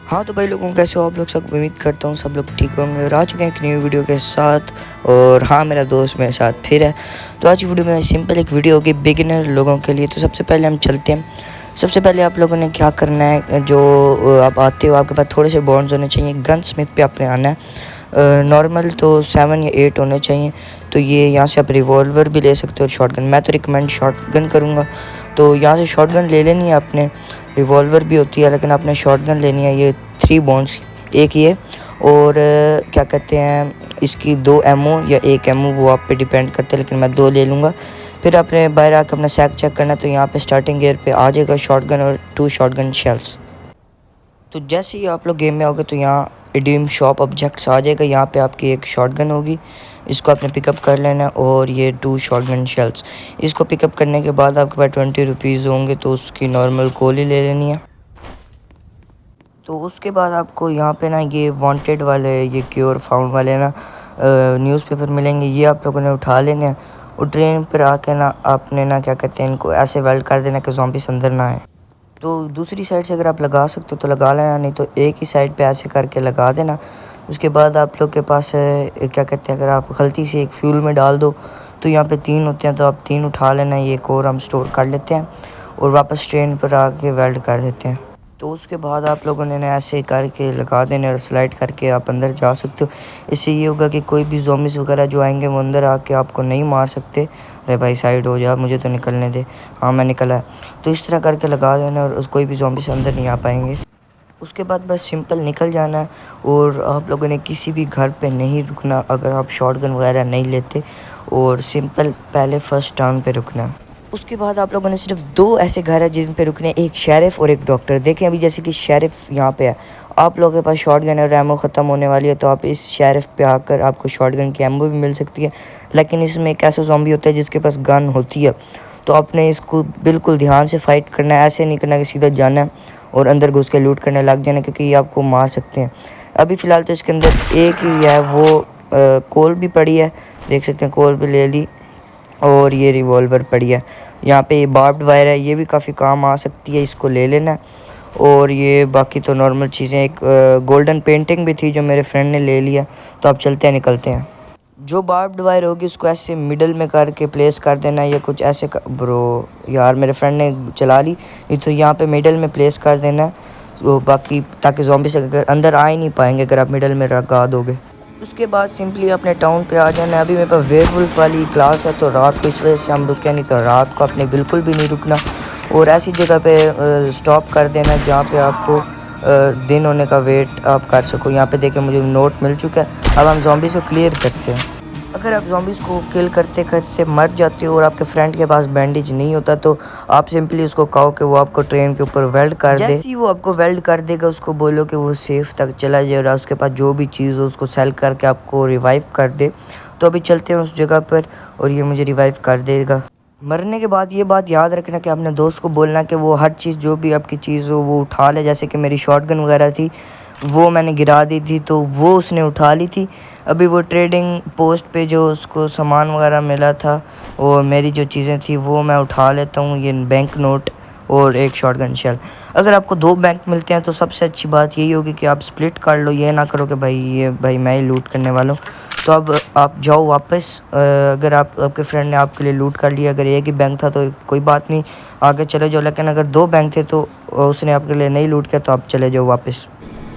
हाँ तो भाई लोगों कैसे हो आप लोग, सब उम्मीद करता हूँ सब लोग ठीक होंगे और आ चुके हैं एक न्यू वीडियो के साथ। और हाँ, मेरा दोस्त मेरे साथ फिर है। तो आज की वीडियो में सिंपल एक वीडियो होगी बिगिनर लोगों के लिए। तो सबसे पहले हम चलते हैं। सबसे पहले आप लोगों ने क्या करना है, जो आप आते हो आपके पास थोड़े से बॉन्ड्स होने चाहिए। गन स्मिथ पे आपने आना है। नॉर्मल तो 7 या 8 होने चाहिए। तो ये यहाँ से आप रिवॉल्वर भी ले सकते हो, शॉटगन। मैं तो रिकमेंड शॉटगन करूँगा। तो यहाँ से शॉटगन ले लेनी है आपने। रिवॉल्वर भी होती है लेकिन आपने शॉटगन लेनी है। ये 3 बॉन्ड्स, एक ये और क्या कहते हैं, इसकी 2 एमओ या 1 एमओ, वो आप पे डिपेंड करते हैं, लेकिन मैं 2 ले लूँगा। फिर आपने बाहर आकर अपना सैक चेक करना है। तो यहाँ पे स्टार्टिंग गियर पे आ जाएगा शॉटगन और 2 शॉटगन शेल्स। तो जैसे ही आप लोग गेम में आओगे तो यहाँ रिडीम शॉप ऑब्जेक्ट्स आ जाएगा। यहाँ पे आपकी एक शॉटगन होगी, इसको आपने पिकअप कर लेना है, और ये 2 शॉटगन शेल्स। इसको पिकअप करने के बाद आपके पास 20 रुपीज़ होंगे, तो उसकी नॉर्मल गोली ले लेनी है। तो उसके बाद आपको यहाँ पे ना ये वांटेड वाले, ये क्योर फाउंड वाले ना न्यूज़पेपर मिलेंगे। ये आप लोगों ने उठा लेने हैं और ट्रेन पर आके ना आपने ना क्या कहते हैं, इनको ऐसे वेल्ड कर देना कि ज़ॉम्बीज़ अंदर ना आए। तो दूसरी साइड से अगर आप लगा सकते हो तो लगा लेना, नहीं तो एक ही साइड पे ऐसे करके लगा देना। उसके बाद आप लोग के पास क्या कहते हैं, अगर आप गलती से एक फ्यूल में डाल दो तो यहाँ पे 3 होते हैं, तो आप 3 उठा लेना। ये एक और हम स्टोर कर लेते हैं और वापस ट्रेन पर आके वेल्ड कर देते हैं। तो उसके बाद आप लोगों ने ऐसे करके लगा देने और स्लाइड करके आप अंदर जा सकते हो। इससे ये होगा कि कोई भी ज़ॉम्बीज़ वगैरह जो आएंगे वो अंदर आके आपको नहीं मार सकते। अरे भाई साइड हो जा, मुझे तो निकलने दे। हाँ मैं निकला है। तो इस तरह करके लगा देना और कोई भी ज़ॉम्बीज़ अंदर नहीं आ पाएंगे। उसके बाद बस सिंपल निकल जाना है और आप लोगों ने किसी भी घर पे नहीं रुकना अगर आप शॉटगन वगैरह नहीं लेते, और सिंपल पहले फर्स्ट टाउन पे रुकना है। उसके बाद आप लोगों ने सिर्फ 2 ऐसे घर है जिन पे रुकने, एक शेरिफ और एक डॉक्टर। देखें अभी जैसे कि शेरिफ यहाँ पे है, आप लोगों के पास शॉटगन और एमओ ख़त्म होने वाली है, तो आप इस शेरिफ पे आकर आपको शॉटगन की एमओ भी मिल सकती है। लेकिन इसमें एक ऐसा ज़ॉम्बी होता है जिसके पास गन होती है, तो आपने इसको बिल्कुल ध्यान से फाइट करना है। ऐसे नहीं करना कि सीधा जाना है और अंदर घुस के लूट करने लग जाना, क्योंकि ये आपको मार सकते हैं। अभी फ़िलहाल तो इसके अंदर एक ही है, वो कोल भी पड़ी है, देख सकते हैं, कोल भी ले ली, और ये रिवॉल्वर पड़ी है। यहाँ पे ये बार्ब्ड वायर है, ये भी काफ़ी काम आ सकती है, इसको ले लेना। और ये बाकी तो नॉर्मल चीज़ें, एक गोल्डन पेंटिंग भी थी जो मेरे फ्रेंड ने ले लिया। तो अब चलते हैं, निकलते हैं। जो बार्ब्ड वायर होगी उसको ऐसे मिडल में करके प्लेस कर देना है, या कुछ ऐसे ब्रो यार मेरे फ्रेंड ने चला ली, नहीं तो यहाँ पे मिडल में प्लेस कर देना है। तो बाकी ताकि ज़ॉम्बी से अगर अंदर आ ही नहीं पाएंगे अगर आप मिडल में लगा दोगे। उसके बाद सिंपली अपने टाउन पे आ जाना है। अभी मेरे पास वेयरवुल्फ वाली क्लास है तो रात को इस वजह से हम रुके नहीं, तो रात को आपने बिल्कुल भी नहीं रुकना और ऐसी जगह पे स्टॉप कर देना जहाँ पे आपको दिन होने का वेट आप कर सको। यहाँ पे देखें मुझे नोट मिल चुका है। अब हम ज़ॉम्बीज़ को क्लियर करते हैं। अगर आप ज़ॉम्बीज़ को किल करते करते मर जाते हो और आपके फ्रेंड के पास बैंडेज नहीं होता, तो आप सिंपली उसको कहो कि वो आपको ट्रेन के ऊपर वेल्ड कर दे। जैसे ही वो आपको वेल्ड कर देगा उसको बोलो कि वो सेफ तक चला जाए और उसके पास जो भी चीज़ हो उसको सेल करके आपको रिवाइव कर दे। तो अभी चलते हैं उस जगह पर और ये मुझे रिवाइव कर देगा। मरने के बाद ये बात याद रखना कि अपने दोस्त को बोलना कि वो हर चीज़ जो भी आपकी चीज़ हो वो उठा ले। जैसे कि मेरी शॉटगन वगैरह थी वो मैंने गिरा दी थी, तो वो उसने उठा ली थी। अभी वो ट्रेडिंग पोस्ट पे जो उसको सामान वगैरह मिला था और मेरी जो चीज़ें थी वो मैं उठा लेता हूँ। ये बैंक नोट और एक शॉटगन शेल। अगर आपको 2 बैंक मिलते हैं तो सबसे अच्छी बात यही होगी कि आप स्प्लिट कर लो, ये ना करो कि भाई मैं ही लूट करने वाला हूँ। तो अब आप जाओ वापस। अगर आपके फ्रेंड ने आपके लिए लूट कर लिया, अगर एक ही बैंक था तो कोई बात नहीं, आगे चले जाओ। लेकिन अगर 2 बैंक थे तो उसने आपके लिए नहीं लूट किया, तो आप चले जाओ वापस।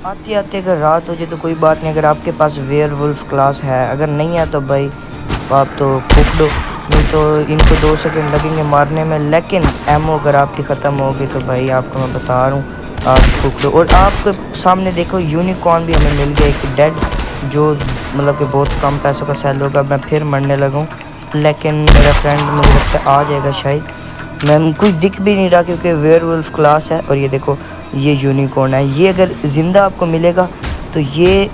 आते आते अगर रात हो जाए तो कोई बात नहीं, अगर आपके पास वेयरवुल्फ क्लास है। अगर नहीं है तो भाई आप तो फूक दो, नहीं तो इनको 2 सेकंड लगेंगे मारने में। लेकिन एमओ अगर आपकी ख़त्म होगी तो भाई आपको मैं बता रहा हूँ, आप फूक दो। और आपके सामने देखो यूनिकॉर्न भी हमें मिल गया, एक डेड, जो मतलब कि बहुत कम पैसों का सेल होगा। मैं फिर मरने लगा हूँ, लेकिन मेरा फ्रेंड मुझे लगता है आ जाएगा शायद। मैं कुछ दिख भी नहीं रहा क्योंकि वेयरवुल्फ क्लास है। और ये देखो ये यूनिकॉर्न है, ये अगर ज़िंदा आपको मिलेगा तो ये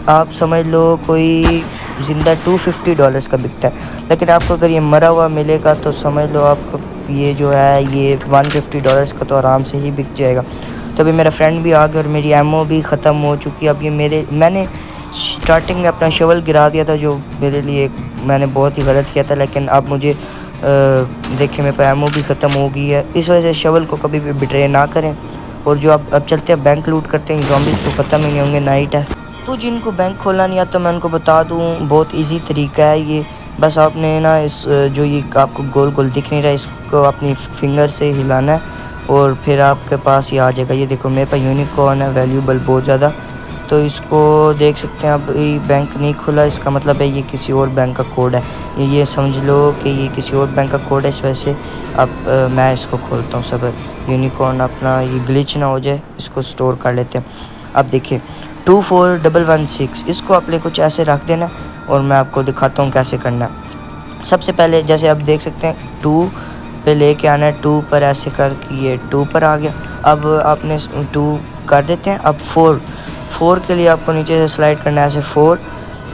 आप समझ लो कोई ज़िंदा $250 का बिकता है। लेकिन आपको अगर ये मरा हुआ मिलेगा तो समझ लो आपको ये जो है ये $150 का तो आराम से ही बिक जाएगा। तो अभी मेरा फ्रेंड भी आ गया और मेरी एमओ भी ख़त्म हो चुकी है। अब ये मैंने स्टार्टिंग में अपना शवल गिरा दिया था, जो मेरे लिए मैंने बहुत ही गलत किया था। लेकिन अब मुझे देखिए मेरे पास एमओ भी ख़त्म हो गई है, इस वजह से शवल को कभी भी बिट्रे ना करें और जो अब चलते हैं बैंक लूट करते हैं। ज़ॉम्बीज़ तो ख़त्म ही नहीं होंगे, नाइट है। तो जिनको बैंक खोलना नहीं आता मैं उनको बता दूँ, बहुत इजी तरीका है ये। बस आपने ना इस जो ये आपको गोल गोल दिख नहीं रहा है, इसको अपनी फिंगर से हिलाना है और फिर आपके पास ये आ जाएगा। ये देखो मेरे पास यूनिकॉर्न है, वैल्यूबल बहुत ज़्यादा। तो इसको देख सकते हैं। अब ये बैंक नहीं खुला, इसका मतलब है ये किसी और बैंक का कोड है। ये समझ लो कि ये किसी और बैंक का कोड है। इस वजह से अब मैं इसको खोलता हूँ। सब यूनिकॉर्न अपना ये ग्लिच ना हो जाए, इसको स्टोर कर लेते हैं। अब देखिए 24116, इसको अपने कुछ ऐसे रख देना और मैं आपको दिखाता हूँ कैसे करना है। सबसे पहले जैसे आप देख सकते हैं 2 पे लेके आना है, 2 पर ऐसे करके ये 2 पर आ गया। अब आपने 2 कर देते हैं। अब 4 के लिए आपको नीचे से स्लाइड करना है ऐसे 4,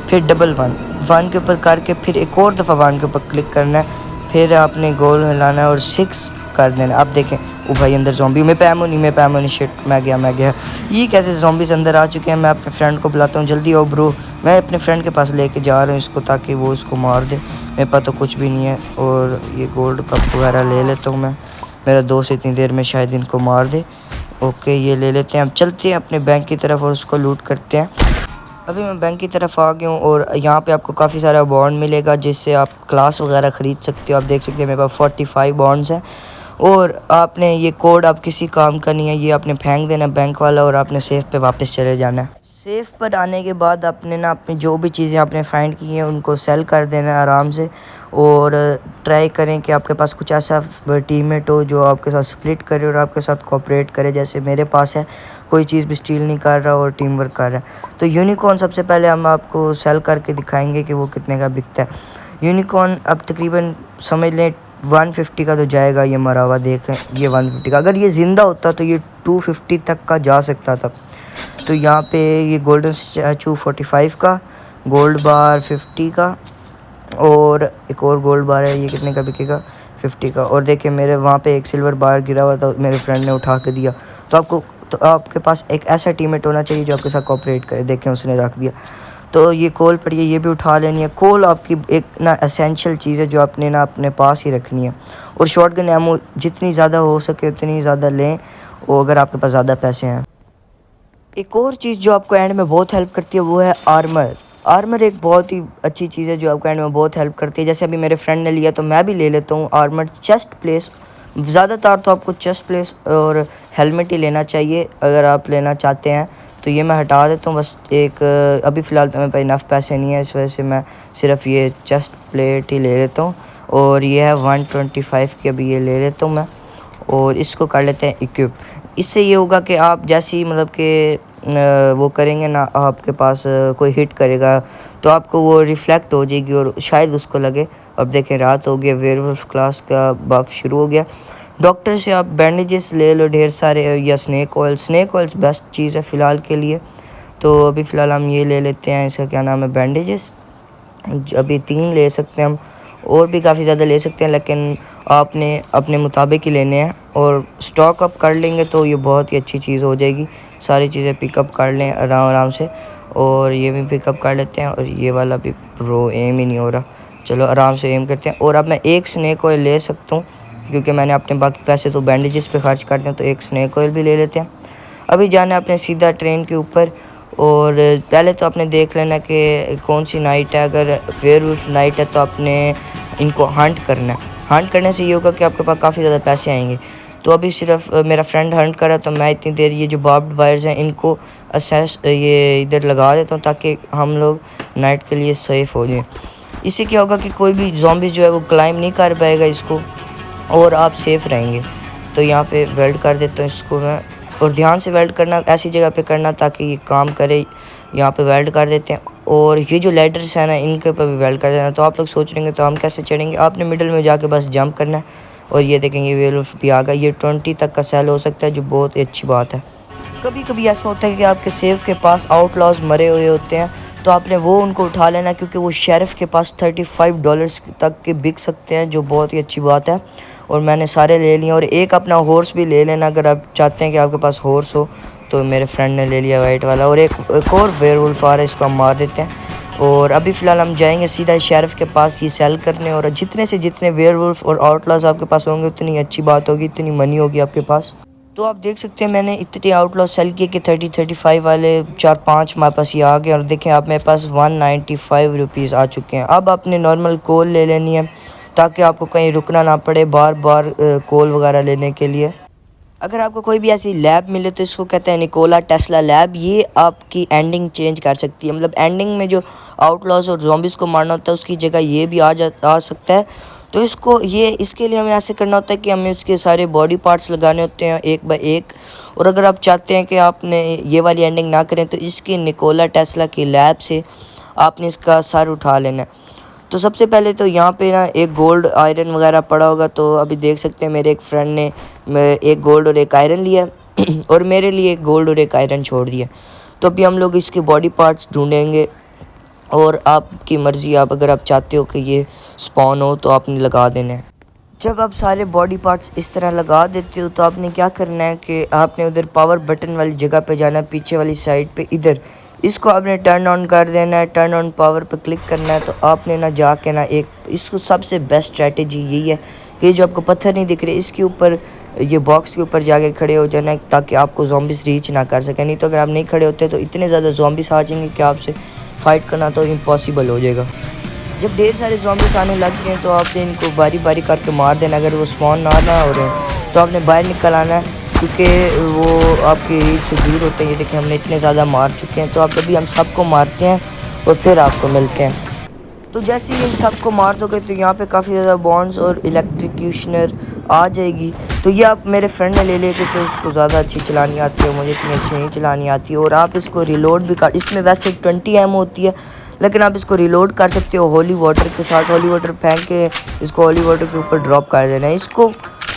फिर 1 के ऊपर करके फिर एक और दफ़ा 1 के ऊपर क्लिक करना है, फिर आपने गोल हिलाना है और 6 कर देना। अब देखें ओ भाई अंदर ज़ॉम्बी, मैं पैमो नहीं शिट, मैं गया। ये कैसे ज़ॉम्बीज़ अंदर आ चुके हैं। मैं अपने फ्रेंड को बुलाता हूँ, जल्दी आओ ब्रो। मैं अपने फ्रेंड के पास लेके जा रहा हूँ इसको, ताकि वो इसको मार दे। मेरे पास तो कुछ भी नहीं है। और ये गोल्ड कप वगैरह ले लेता हूँ मैं, मेरा दोस्त इतनी देर में शायद इनको मार दे। ओके ये ले लेते हैं। अब चलते हैं अपने बैंक की तरफ और उसको लूट करते हैं। अभी मैं बैंक की तरफ आ गया हूँ और यहाँ पे आपको काफ़ी सारा बॉन्ड मिलेगा जिससे आप क्लास वगैरह ख़रीद सकते हो। आप देख सकते हैं मेरे पास 45 बॉन्ड्स हैं। और आपने ये कोड आप किसी काम का नहीं है, ये आपने फेंक देना बैंक वाला और आपने सेफ़ पे वापस चले जाना है। सेफ़ पर आने के बाद आपने ना अपनी जो भी चीज़ें आपने फाइंड की हैं उनको सेल कर देना है आराम से। और ट्राई करें कि आपके पास कुछ ऐसा टीममेट हो जो आपके साथ स्प्लिट करे और आपके साथ कोऑपरेट करे। जैसे मेरे पास है, कोई चीज़ भी स्टील नहीं कर रहा और टीम वर्क कर रहा है। तो यूनिकॉर्न सबसे पहले हम आपको सेल करके दिखाएंगे कि वो कितने का बिकता है। यूनिकॉर्न अब तकरीबन समझ लें 150 का तो जाएगा। ये मरा हुआ देख रहे हैं, ये 150 का। अगर ये ज़िंदा होता तो ये 250 तक का जा सकता था। तो यहाँ पे ये गोल्डन स्टैचू 45 का, गोल्ड बार 50 का और एक और गोल्ड बार है, ये कितने का बिकेगा 50 का। और देखिए मेरे वहाँ पे एक सिल्वर बार गिरा हुआ था, मेरे फ्रेंड ने उठा के दिया। तो आपके पास एक ऐसा टीममेट होना चाहिए जो आपके साथ कोऑपरेट करे। देखें उसने रख दिया। तो ये कोल पड़ी है, ये भी उठा लेनी है। कोल आपकी एक ना एसेंशियल चीज़ है जो आपने ना अपने पास ही रखनी है। और शॉटगन एमो जितनी ज़्यादा हो सके उतनी ज़्यादा लें, और अगर आपके पास ज़्यादा पैसे हैं। एक और चीज़ जो आपको एंड में बहुत हेल्प करती है वो है आर्मर एक बहुत ही अच्छी चीज़ है जो आपको एंड में बहुत हेल्प करती है। जैसे अभी मेरे फ्रेंड ने लिया तो मैं भी ले लेता हूँ आर्मर। चेस्ट प्लेस, ज़्यादातर तो आपको चेस्ट प्लेस और हेलमेट ही लेना चाहिए अगर आप लेना चाहते हैं। तो ये मैं हटा देता हूँ बस एक। अभी फ़िलहाल तो मेरे पास इनफ पैसे नहीं है, इस वजह से मैं सिर्फ ये चेस्ट प्लेट ही ले लेता हूँ। और ये है 125 की, अभी ये ले लेता हूँ मैं। और इसको कर लेते हैं इक्विप। इससे ये होगा कि आप जैसे ही मतलब कि वो करेंगे ना, आपके पास कोई हिट करेगा तो आपको वो रिफ्लेक्ट हो जाएगी और शायद उसको लगे। अब देखें रात हो गया, वेयरवुल्फ क्लास का बफ शुरू हो गया। डॉक्टर से आप बैंडेजेस ले लो ढेर सारे, या स्नेक ऑयल्स बेस्ट चीज़ है फ़िलहाल के लिए। तो अभी फ़िलहाल हम ये ले लेते हैं, इसका क्या नाम है, बैंडेजेस। अभी 3 ले सकते हैं हम, और भी काफ़ी ज़्यादा ले सकते हैं, लेकिन आपने अपने मुताबिक ही लेने हैं। और स्टॉक अप कर लेंगे तो ये बहुत ही अच्छी चीज़ हो जाएगी। सारी चीज़ें पिकअप कर लें आराम से। और ये भी पिकअप कर लेते हैं, और ये वाला भी प्रो एम ही नहीं हो रहा। चलो आराम से एम करते हैं। और अब मैं एक स्नेक ऑयल ले सकता हूँ क्योंकि मैंने अपने बाकी पैसे तो बैंडेजेस पे खर्च करते हैं, तो एक स्नेक ऑयल भी ले लेते हैं। अभी जाना है अपने सीधा ट्रेन के ऊपर। और पहले तो आपने देख लेना कि कौन सी नाइट है। अगर वेयरवुल्फ नाइट है तो आपने इनको हंट करना है। हंट करने से ये होगा कि आपके पास काफ़ी ज़्यादा पैसे आएंगे। तो अभी सिर्फ मेरा फ्रेंड हंट कर रहा तो मैं इतनी देर ये जो बार्ब्ड वायर्स हैं इनको ये इधर लगा देता हूँ ताकि हम लोग नाइट के लिए सेफ़ हो जाएं। इससे क्या होगा कि कोई भी ज़ॉम्बी जो है वो क्लाइंब नहीं कर पाएगा इसको, और आप सेफ़ रहेंगे। तो यहाँ पे वेल्ड कर देता हूँ इसको मैं। और ध्यान से वेल्ड करना, ऐसी जगह पे करना ताकि ये काम करे। यहाँ पे वेल्ड कर देते हैं। और ये जो लैडर्स हैं ना, इनके ऊपर भी वेल्ड कर देना। तो आप लोग सोच रहे हैं तो हम कैसे चढ़ेंगे, आपने मिडिल में जाके बस जंप करना है। और ये देखेंगे वेयरवुल्फ भी आ गया। ये 20 तक का सेल हो सकता है, जो बहुत ही अच्छी बात है। कभी कभी ऐसा होता है कि आपके सेफ के पास आउटलॉज मरे हुए होते हैं, तो आपने वो उनको उठा लेना, क्योंकि वो शेरिफ के पास $35 तक के बिक सकते हैं, जो बहुत ही अच्छी बात है। और मैंने सारे ले लिए। और एक अपना हॉर्स भी ले लेना अगर आप चाहते हैं कि आपके पास हॉर्स हो। तो मेरे फ्रेंड ने ले लिया वाइट वाला। और एक और वेयरवुल्फ आ रहा है, इसको हम मार देते हैं। और अभी फ़िलहाल हम जाएंगे सीधा शेरिफ के पास ये सेल करने। और जितने से जितने वेयरवुल्फ और आउटलॉज आपके पास होंगे उतनी अच्छी बात होगी, इतनी मनी होगी आपके पास। तो आप देख सकते हैं मैंने इतने आउटलॉ सेल किए कि 35 वाले 4-5 हमारे पास ये आ गए और देखें आप मेरे पास 195 रुपीज़ आ चुके हैं। अब आपने नॉर्मल कॉल ले लेनी है ताकि आपको कहीं रुकना ना पड़े बार बार कॉल वगैरह लेने के लिए। अगर आपको कोई भी ऐसी लैब मिले तो इसको कहते हैं निकोला टेस्ला लैब। ये आपकी एंडिंग चेंज कर सकती है, मतलब एंडिंग में जो आउटलॉस और ज़ॉम्बीज़ को मारना होता है उसकी जगह ये भी आ सकता है। तो इसके लिए हमें ऐसे करना होता है कि हमें इसके सारे बॉडी पार्ट्स लगाने होते हैं एक बाय एक। और अगर आप चाहते हैं कि आपने ये वाली एंडिंग ना करें तो इसकी निकोला टेस्ला की लैब से आपने इसका सर उठा लेना है। तो सबसे पहले तो यहाँ पे ना एक गोल्ड आयरन वगैरह पड़ा होगा, तो अभी देख सकते हैं मेरे एक फ्रेंड ने एक गोल्ड और एक आयरन लिया और मेरे लिए एक गोल्ड और एक आयरन छोड़ दिया। तो अभी हम लोग इसके बॉडी पार्ट्स ढूंढेंगे और आपकी मर्ज़ी, आप अगर आप चाहते हो कि ये स्पॉन हो तो आपने लगा देना है। जब आप सारे बॉडी पार्ट्स इस तरह लगा देते हो तो आपने क्या करना है कि आपने उधर पावर बटन वाली जगह पे जाना है, पीछे वाली साइड पे इधर इसको आपने टर्न ऑन कर देना है। टर्न ऑन पावर पे क्लिक करना है। तो आपने ना जाके ना एक इसको सबसे बेस्ट स्ट्रेटजी यही है कि जो आपको पत्थर नहीं दिख रहे इसके ऊपर, ये बॉक्स के ऊपर जाके खड़े हो जाना है ताकि आपको ज़ॉम्बीज़ रीच ना कर सकें। नहीं तो अगर आप नहीं खड़े होते तो इतने ज़्यादा ज़ॉम्बीज़ आ जाएंगे कि आपसे फ़ाइट करना तो इम्पॉसिबल हो जाएगा। जब ढेर सारे ज़ॉम्बीज़ आने लग जाएँ तो आपने इनको बारी बारी करके मार देना। अगर वो स्पॉन ना हो रहे हैं तो आपने बाहर निकल आना है क्योंकि वो आपकी रीच से दूर होते हैं। ये देखें हमने इतने ज़्यादा मार चुके हैं। तो अब अभी हम सबको मारते हैं और फिर आपको मिलते हैं। तो जैसे ही इन सबको मार दोगे तो यहाँ पे काफ़ी ज़्यादा बॉन्ड्स और इलेक्ट्रिक्यूशनर आ जाएगी। तो ये आप मेरे फ्रेंड ने ले लिया क्योंकि उसको ज़्यादा अच्छी चलानी आती है, मुझे इतनी अच्छी नहीं चलानी आती। और आप इसको रिलोड भी कर, इसमें वैसे 20 एम होती है लेकिन आप इसको रिलोड कर सकते हो होली वाटर के साथ। होली वाटर फेंक के इसको होली वाटर के ऊपर ड्रॉप कर देना है। इसको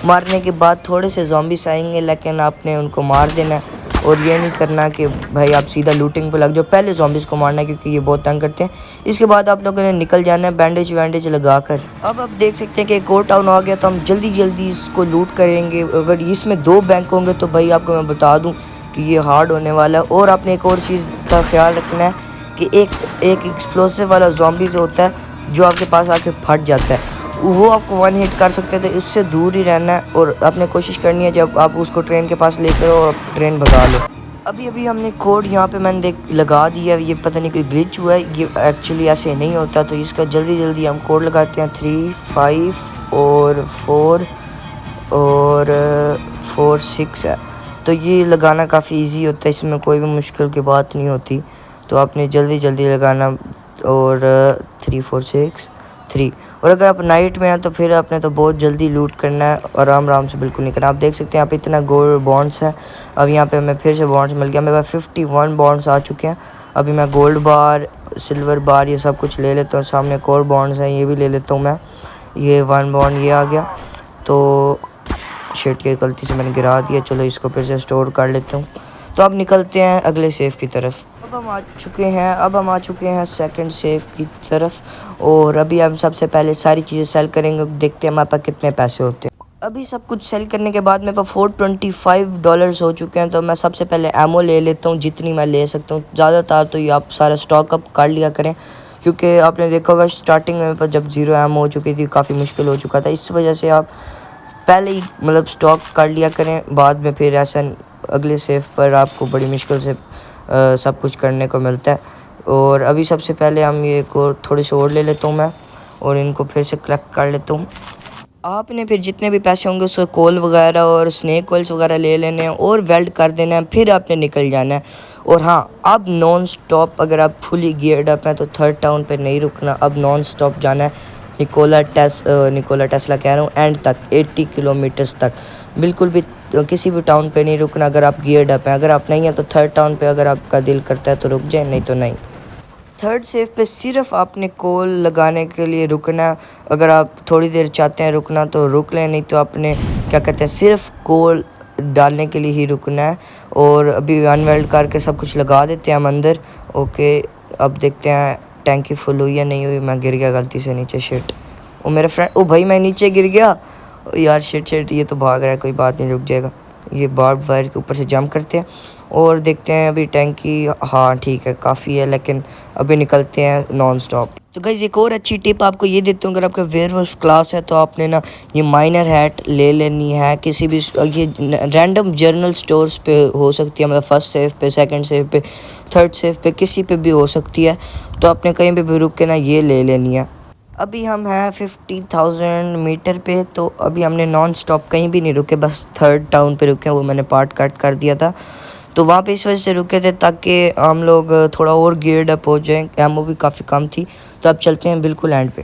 मारने के बाद थोड़े से ज़ॉम्बीज़ आएंगे लेकिन आपने उनको मार देना है। और ये नहीं करना कि भाई आप सीधा लूटिंग पे लग जाओ, पहले ज़ॉम्बीज़ को मारना है क्योंकि ये बहुत तंग करते हैं। इसके बाद आप लोगों ने निकल जाना है बैंडेज वैंडेज लगा कर। अब आप देख सकते हैं कि एक और टाउन आ गया तो हम जल्दी जल्दी इसको लूट करेंगे। अगर इसमें 2 बैंक होंगे तो भाई आपको मैं बता दूँ कि ये हार्ड होने वाला है। और आपने एक और चीज़ का ख्याल रखना है कि एक एक्सप्लोसिव वाला ज़ॉम्बी जो होता है जो आपके पास आके फट जाता है वो आपको 1 हिट कर सकते थे, इससे दूर ही रहना है। और आपने कोशिश करनी है जब आप उसको ट्रेन के पास लेकर और ट्रेन भगा लो। अभी हमने कोड यहाँ पे मैंने लगा दिया। ये पता नहीं कोई ग्लिच हुआ है, ये एक्चुअली ऐसे नहीं होता। तो इसका जल्दी हम कोड लगाते हैं 3, 5 और 4 और 4, 6 है। तो ये लगाना काफ़ी इजी होता है, इसमें कोई भी मुश्किल की बात नहीं होती। तो आपने जल्दी लगाना और 3, 4, 6, 3। और अगर आप नाइट में हैं तो फिर आपने तो बहुत जल्दी लूट करना है, आराम से बिल्कुल नहीं करना। आप देख सकते हैं यहाँ पे इतना गोल्ड बॉन्ड्स है। अब यहाँ पे हमें फिर से बॉन्ड्स मिल गया, मेरे पास 51 बॉन्ड्स आ चुके हैं। अभी मैं गोल्ड बार, सिल्वर बार ये सब कुछ ले लेता हूँ। सामने एक और बॉन्ड्स हैं, ये भी ले लेता हूँ मैं। ये 1 बॉन्ड ये आ गया। तो शेट की गलती से मैंने गिरा दिया, चलो इसको फिर से स्टोर कर लेता हूँ। तो अब निकलते हैं अगले सेफ की तरफ। अब हम आ चुके हैं सेकंड सेफ की तरफ। और अभी हम सबसे पहले सारी चीज़ें सेल करेंगे, देखते हैं हमारे पास कितने पैसे होते हैं। अभी सब कुछ सेल करने के बाद मेरे पास $425 हो चुके हैं। तो मैं सबसे पहले एमओ ले लेता हूँ जितनी मैं ले सकता हूँ। ज़्यादातर तो ये आप सारा स्टॉक अप कर लिया करें क्योंकि आपने देखा होगा स्टार्टिंग में मेरे पास जब 0 एमओ हो चुकी थी काफ़ी मुश्किल हो चुका था। इस वजह से आप पहले ही मतलब स्टॉक कर लिया करें, बाद में फिर ऐसा अगले सेफ पर आपको बड़ी मुश्किल से सब कुछ करने को मिलता है। और अभी सबसे पहले हम ये को थोड़े से और ले लेता हूँ मैं और इनको फिर से कलेक्ट कर लेता हूँ। आपने फिर जितने भी पैसे होंगे उसको कोल वगैरह और स्नेक ऑयल्स वगैरह ले लेने हैं और वेल्ड कर देना है, फिर आपने निकल जाना है। और हाँ, अब नॉन स्टॉप अगर आप फुली गियर्ड अप हैं तो 3rd टाउन पे नहीं रुकना, अब नॉन स्टॉप जाना है निकोला टेस्ला कह रहा हूँ एंड तक 80 किलोमीटर्स तक। बिल्कुल भी किसी भी टाउन पे नहीं रुकना अगर आप गियर्ड अप हैं। अगर आप नहीं हैं तो 3rd टाउन पे अगर आपका दिल करता है तो रुक जाए, नहीं तो नहीं। 3rd सेफ पे सिर्फ आपने कोल लगाने के लिए रुकना। अगर आप थोड़ी देर चाहते हैं रुकना तो रुक लें, नहीं तो आपने क्या कहते हैं सिर्फ कोल डालने के लिए ही रुकना है। और अभी अनवेल्ड करके सब कुछ लगा देते हैं हम अंदर। ओके, अब देखते हैं टैंकी फुल हुई या नहीं हुई। मैं गिर गया गलती से नीचे, शिट। ओ मेरा फ्रेंड, ओ भाई मैं नीचे गिर गया यार, शिट ये तो भाग रहा है, कोई बात नहीं रुक जाएगा। ये बार्ब वायर के ऊपर से जंप करते हैं और देखते हैं अभी टैंकी, हाँ ठीक है काफ़ी है, लेकिन अभी निकलते हैं नॉन स्टॉप। तो गाइस एक और अच्छी टिप आपको ये देता हूँ, अगर आपका वेयरवुल्फ क्लास है तो आपने ना ये माइनर हैट ले लेनी है किसी भी, ये रैंडम जर्नल स्टोर्स पे हो सकती है, मतलब फर्स्ट सेफ पे, सेकंड सेफ पे, थर्ड सेफ पे, किसी पे भी हो सकती है। तो आपने कहीं पे भी रुक के ना ये ले लेनी है। अभी हम हैं 50,000 मीटर पे, तो अभी हमने नॉन स्टॉप कहीं भी नहीं रुके, बस थर्ड टाउन पे रुके, वो मैंने पार्ट कट कर दिया था। तो वहाँ पे इस वजह से रुके थे ताकि हम लोग थोड़ा और गियर्ड अप हो जाएं, एमओ भी काफ़ी कम थी। तो अब चलते हैं बिल्कुल एंड पे।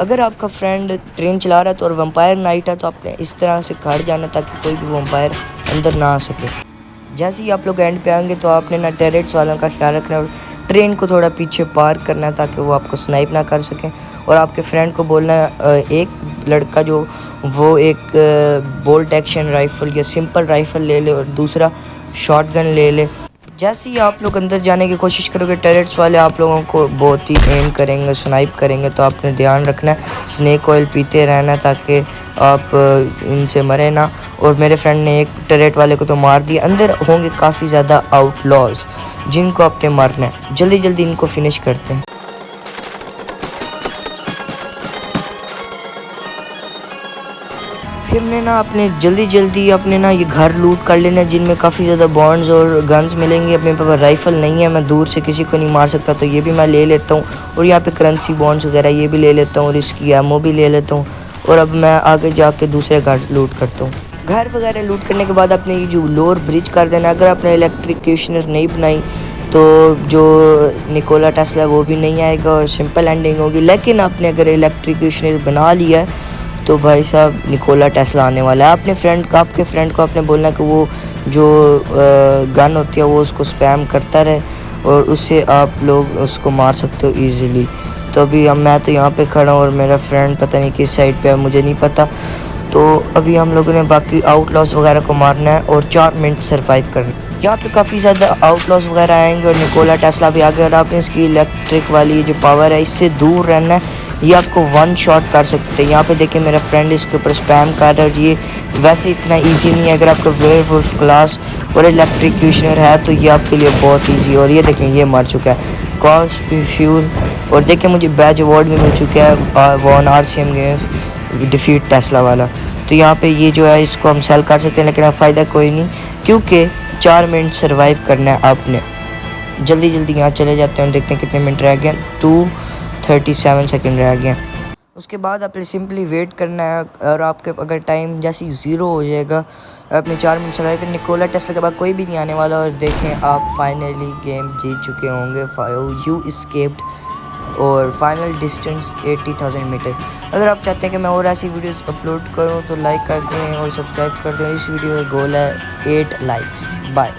अगर आपका फ्रेंड ट्रेन चला रहा है तो और वम्पायर नाइट है तो आपने इस तरह से खड़ जाना ताकि कोई भी वम्पायर अंदर ना आ सके। जैसे ही आप लोग एंड पे आएंगे तो आपने ना टेरेट्स वालों का ख्याल रखना है, ट्रेन को थोड़ा पीछे पार करना है ताकि वो आपको स्नाइप ना कर सकें। और आपके फ्रेंड को बोलना है, एक लड़का जो वो एक बोल्ट एक्शन राइफ़ल या सिंपल राइफ़ल ले ले और दूसरा शॉटगन ले ले। जैसे ही आप लोग अंदर जाने की कोशिश करोगे, टेरेट्स वाले आप लोगों को बहुत ही एम करेंगे, स्नाइप करेंगे। तो आपने ध्यान रखना है, स्नेक ऑयल पीते रहना है ताकि आप इनसे मरे ना। और मेरे फ्रेंड ने एक टेरेट वाले को तो मार दिया। अंदर होंगे काफ़ी ज़्यादा आउटलॉज जिनको आपने मारना है। जल्दी जल्दी इनको फिनिश करते हैं। फिर ने ना अपने जल्दी अपने ना ये घर लूट कर लेना जिनमें काफ़ी ज़्यादा बॉन्ड्स और गन्स मिलेंगे। अपने पास राइफ़ल नहीं है, मैं दूर से किसी को नहीं मार सकता, तो ये भी मैं ले लेता हूँ। और यहाँ पे करेंसी बॉन्ड्स वगैरह ये भी ले लेता हूँ और इसकी एमओ भी ले लेता हूँ। और अब मैं आगे जाके दूसरे घर लूट करता हूँ। घर वगैरह लूट करने के बाद अपने ये जो लोअर ब्रिज कर देना। अगर आपने इलेक्ट्रिक्यूशनर नहीं बनाई तो जो निकोला टेस्ला वो भी नहीं आएगा और सिंपल एंडिंग होगी। लेकिन आपने अगर इलेक्ट्रिक्यूशनर बना लिया है तो भाई साहब निकोला टेस्ला आने वाला है। आपके फ्रेंड को आपने बोलना कि वो जो गन होती है वो उसको स्पैम करता रहे और उससे आप लोग उसको मार सकते हो ईज़िली। तो अभी मैं तो यहाँ पे खड़ा हूँ और मेरा फ्रेंड पता नहीं किस साइड पे है, मुझे नहीं पता। तो अभी हम लोगों ने बाकी आउटलॉस वगैरह को मारना है और 4 मिनट सर्वाइव करना है। यहाँ पे काफ़ी ज़्यादा आउटलॉस वगैरह आएंगे और निकोला टेस्ला भी आगे। और आपने इसकी इलेक्ट्रिक वाली जो पावर है इससे दूर रहना है, ये आपको वन शॉट कर सकते हैं। यहाँ पे देखिए मेरा फ्रेंड इसके ऊपर स्पैम कर रहा है और ये वैसे इतना इजी नहीं है। अगर आपका वेयरवुल्फ क्लास और इलेक्ट्रिक्यूशनर है तो ये आपके लिए बहुत इजी है। और ये देखें ये मर चुका है, कॉस्ट फ्यूल। और देखिए मुझे बैज अवार्ड भी मिल चुका है won RCM games defeat Tesla वाला। तो यहाँ पे ये जो है इसको हम सेल कर सकते हैं, लेकिन अब फ़ायदा कोई नहीं क्योंकि 4 मिनट सर्वाइव करना है आपने। जल्दी यहाँ चले जाते हैं और देखते हैं कितने मिनट रह गए। 2:37 सेकंड रह गए। उसके बाद आपने सिंपली वेट करना है और आपके अगर टाइम जैसे ही 0 हो जाएगा अपने 4 मिनट सर्वाइव कर। निकोला टेस्ला के बाद कोई भी नहीं आने वाला और देखें आप फाइनली गेम जीत चुके होंगे। यू एस्केप्ड और फाइनल डिस्टेंस 80,000 मीटर। अगर आप चाहते हैं कि मैं और ऐसी वीडियोस अपलोड करूं तो लाइक कर दें और सब्सक्राइब कर दें। इस वीडियो का गोल है 8 लाइक्स। बाय।